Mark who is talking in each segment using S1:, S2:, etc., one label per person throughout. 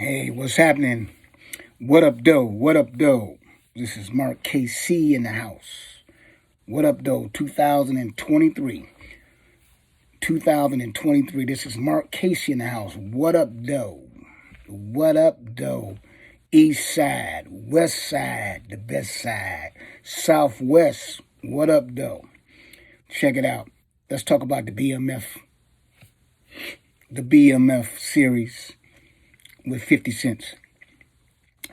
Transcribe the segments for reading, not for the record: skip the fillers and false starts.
S1: Hey, what's happening? What up, though? What up, though? This is Mark KC in the house. What up, though? 2023. 2023. This is Mark Casey in the house. What up, though? What up, though? East side, west side, the best side, southwest. What up, though? Check it out. Let's talk about the BMF series with 50 cents.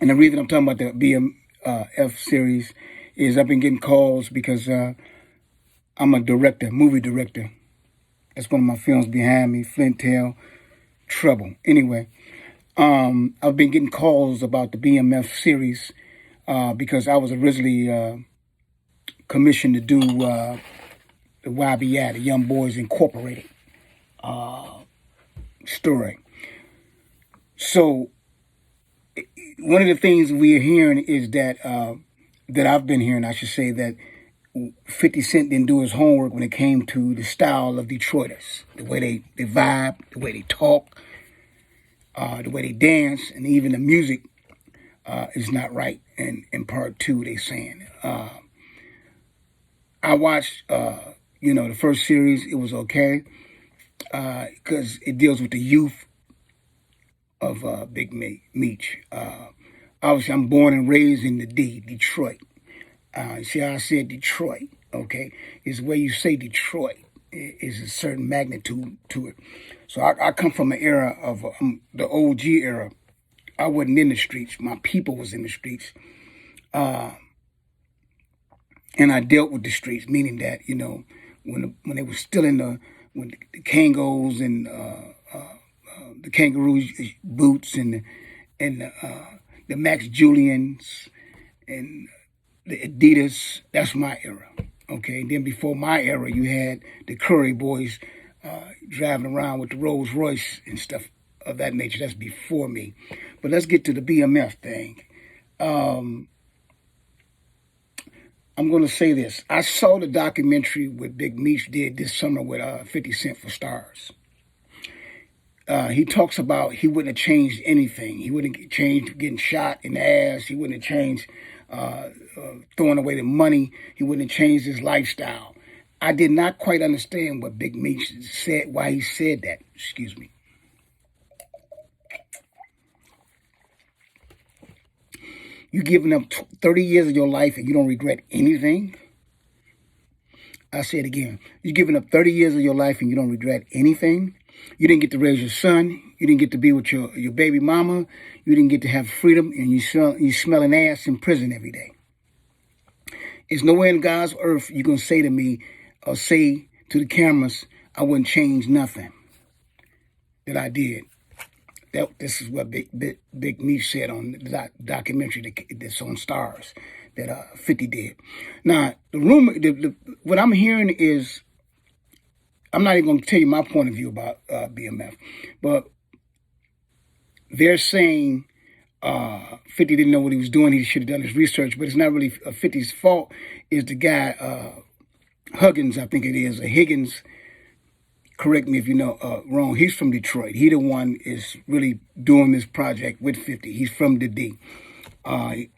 S1: And the reason I'm talking about the BMF series is I've been getting calls because I'm a director, movie director. That's one of my films behind me, Flint Tail, Trouble. Anyway, I've been getting calls about the BMF series because I was originally commissioned to do the YBI, the Young Boys Incorporated story. So one of the things we are hearing is that that I've been hearing, I should say, that 50 Cent didn't do his homework when it came to the style of Detroiters, the way they vibe, the way they talk, the way they dance, and even the music is not right. And in part two, they saying. I watched, the first series. It was okay because it deals with the youth of Big Meech. Obviously, I'm born and raised in the Detroit. See how I said Detroit, okay? It's where you say Detroit. Is a certain magnitude to it. So I come from an era of the OG era. I wasn't in the streets. My people was in the streets. And I dealt with the streets, meaning that, when they were still when the Kangos and the kangaroo boots and the Max Julians and the Adidas, that's my era. Okay, then before my era, you had the Curry boys driving around with the Rolls Royce and stuff of that nature. That's before me. But let's get to the BMF thing. I'm going to say this. I saw the documentary what Big Meech did this summer with 50 Cent for Stars. He talks about he wouldn't have changed anything. He wouldn't have changed getting shot in the ass. He wouldn't have changed throwing away the money. He wouldn't have changed his lifestyle. I did not quite understand what Big Meech said, why he said that. Excuse me. You're giving up 30 years of your life and you don't regret anything? I say it again. You're giving up 30 years of your life and you don't regret anything? You didn't get to raise your son. You didn't get to be with your baby mama. You didn't get to have freedom, and you smelling ass in prison every day. It's nowhere in God's earth you're going to say to me or say to the cameras, I wouldn't change nothing that I did. This is what Big Meech said on the documentary that's on Stars that 50 did. Now, the rumor, what I'm hearing is, I'm not even going to tell you my point of view about BMF, but they're saying 50 didn't know what he was doing. He should have done his research, but it's not really 50's fault. It's the guy, Huggins, I think it is, or Higgins. Correct me if you know wrong. He's from Detroit. He the one is really doing this project with 50. He's from the D. I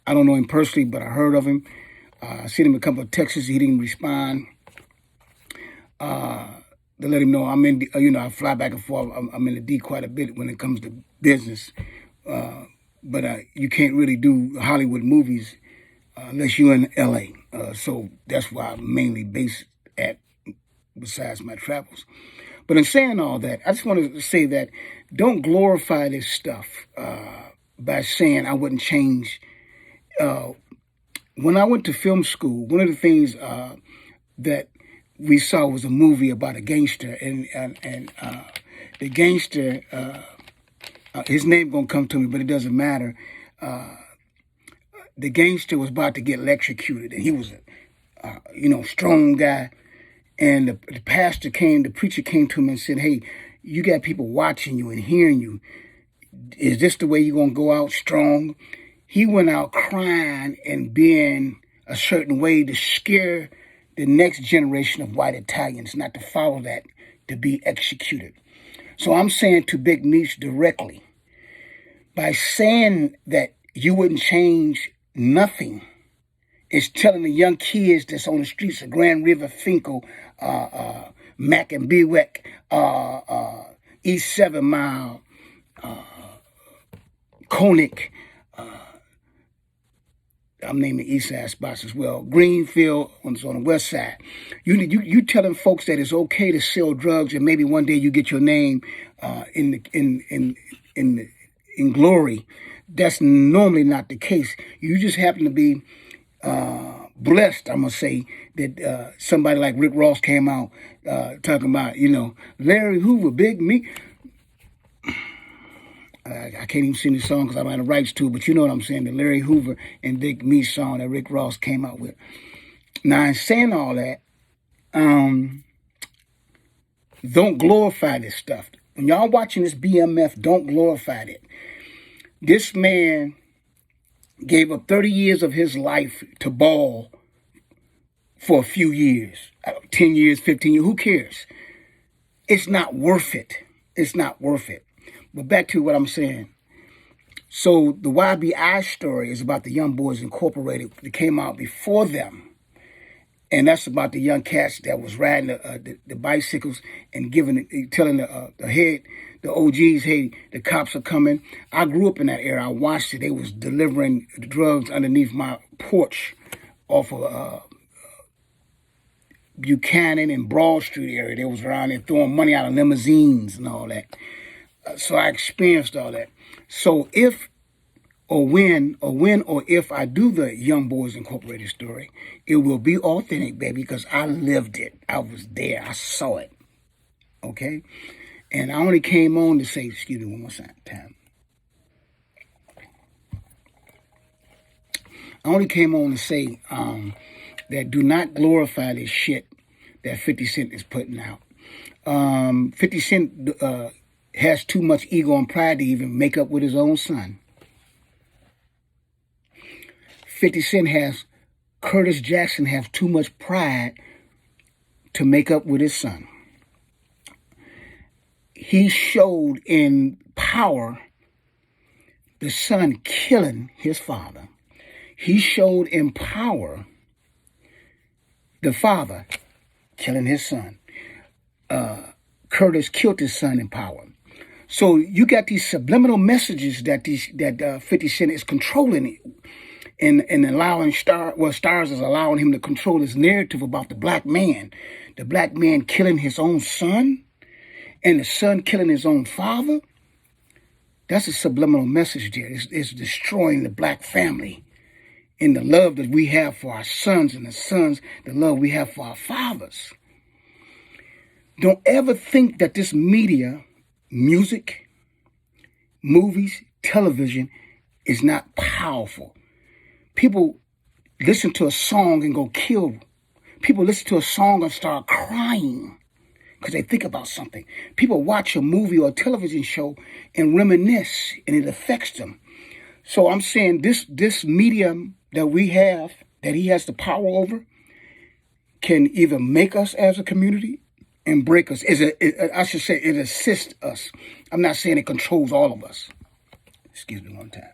S1: don't know him personally, but I heard of him. I seen him a couple of texts. He didn't respond. To let him know I'm in, I fly back and forth. I'm in the D quite a bit when it comes to business. But you can't really do Hollywood movies unless you're in LA. So that's why I'm mainly based at, besides my travels. But in saying all that, I just wanted to say that don't glorify this stuff by saying I wouldn't change. When I went to film school, one of the things that we saw was a movie about a gangster, and the gangster, his name gonna come to me, but it doesn't matter. The gangster was about to get electrocuted, and he was a strong guy. And the preacher came to him and said, hey, you got people watching you and hearing you. Is this the way you're going to go out strong? He went out crying and being a certain way to scare the next generation of white Italians not to follow that, to be executed. So I'm saying to Big Meech directly, By saying that you wouldn't change nothing, it's telling the young kids that's on the streets of Grand River, Finkel, Mack and Bewick, East 7 Mile, Koenig, I'm naming east side spots as well. Greenfield on the west side. You telling folks that it's okay to sell drugs, and maybe one day you get your name in glory. That's normally not the case. You just happen to be blessed, I'm gonna say, that somebody like Rick Ross came out talking about, Larry Hoover, Big Meech. I can't even sing the song because I don't have the rights to, but you know what I'm saying, the Larry Hoover and Big Meech song that Rick Ross came out with. Now, in saying all that, don't glorify this stuff. When y'all watching this BMF, don't glorify it. This man gave up 30 years of his life to ball for a few years, 10 years, 15 years, who cares? It's not worth it. It's not worth it. But back to what I'm saying. So the YBI story is about the Young Boys Incorporated that came out before them. And that's about the young cats that was riding the bicycles and telling the OGs, hey, the cops are coming. I grew up in that era. I watched it. They was delivering the drugs underneath my porch off of Buchanan and Broad Street area. They was around there throwing money out of limousines and all that. So I experienced all that. So if or when or if I do the Young Boys Incorporated story, it will be authentic, baby, because I lived it. I was there. I saw it. Okay? And I only came on to say, excuse me one more time. I only came on to say that do not glorify this shit that 50 Cent is putting out. 50 Cent has too much ego and pride to even make up with his own son. 50 Cent Curtis Jackson has too much pride to make up with his son. He showed in Power the son killing his father. He showed in Power the father killing his son. Curtis killed his son in Power. So you got these subliminal messages that 50 Cent is controlling and allowing Stars is allowing him to control his narrative about the black man killing his own son and the son killing his own father. That's a subliminal message there. It's destroying the black family and the love that we have for our sons and the love we have for our fathers. Don't ever think that this media, music, movies, television is not powerful. People listen to a song and go kill. People listen to a song and start crying because they think about something. People watch a movie or a television show and reminisce, and it affects them. So I'm saying this medium that we have, that he has the power over, can either make us as a community and break us. I should say it assists us. I'm not saying it controls all of us. Excuse me one time.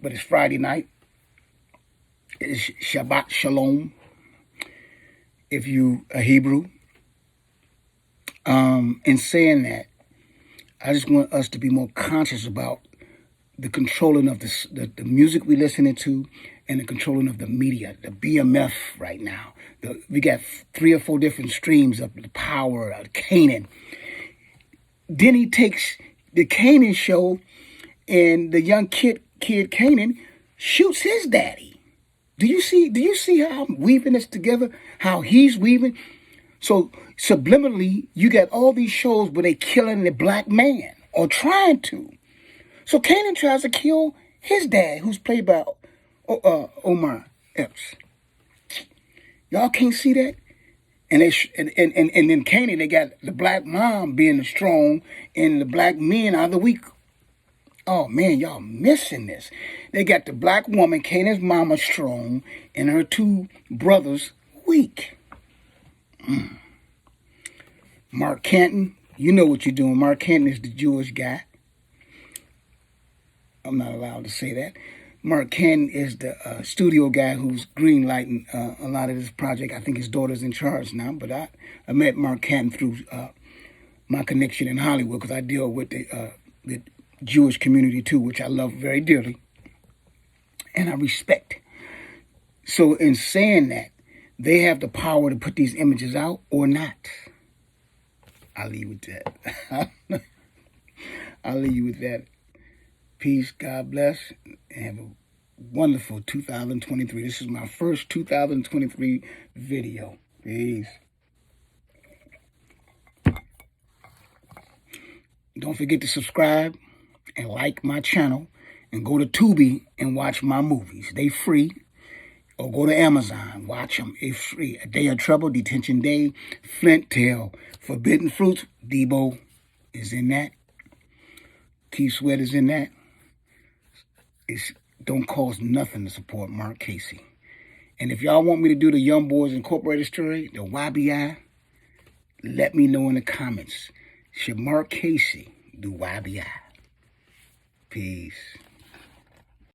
S1: But it's Friday night. It's Shabbat Shalom, if you are Hebrew. In saying that, I just want us to be more conscious about the controlling of the music we listening to and the controlling of the media, the BMF right now. We got 3 or 4 different streams of the Power, Canaan. Then he takes the Canaan show, and the young kid Canaan shoots his daddy. Do you see how I'm weaving this together? How he's weaving? So subliminally, you got all these shows where they killing the black man or trying to. So Canaan tries to kill his dad, who's played by Omar Epps. Y'all can't see that? And then Canaan, they got the black mom being the strong and the black men are the weak. Oh man, y'all missing this. They got the black woman, Canaan's mama, strong, and her 2 brothers weak. Mark Canton, You know what you're doing. Mark Canton is the Jewish guy. I'm not allowed to say that. Mark Canton is the studio guy who's greenlighting a lot of this project. I think his daughter's in charge now, but I met Mark Canton through my connection in Hollywood because I deal with the Jewish community too, which I love very dearly and I respect. So in saying that, they have the power to put these images out or not. I'll leave with that. I'll leave you with that. Peace, God bless, and have a wonderful 2023. This is my first 2023 video. Peace. Don't forget to subscribe and like my channel and go to Tubi and watch my movies. They free. Or go to Amazon. Watch them. It's free. A Day of Trouble, Detention Day, Flint Tail, Forbidden Fruits. Debo is in that. Keith Sweat is in that. It don't cost nothing to support Mark Casey. And if y'all want me to do the Young Boys Incorporated story, the YBI, let me know in the comments. Should Mark Casey do YBI? Peace.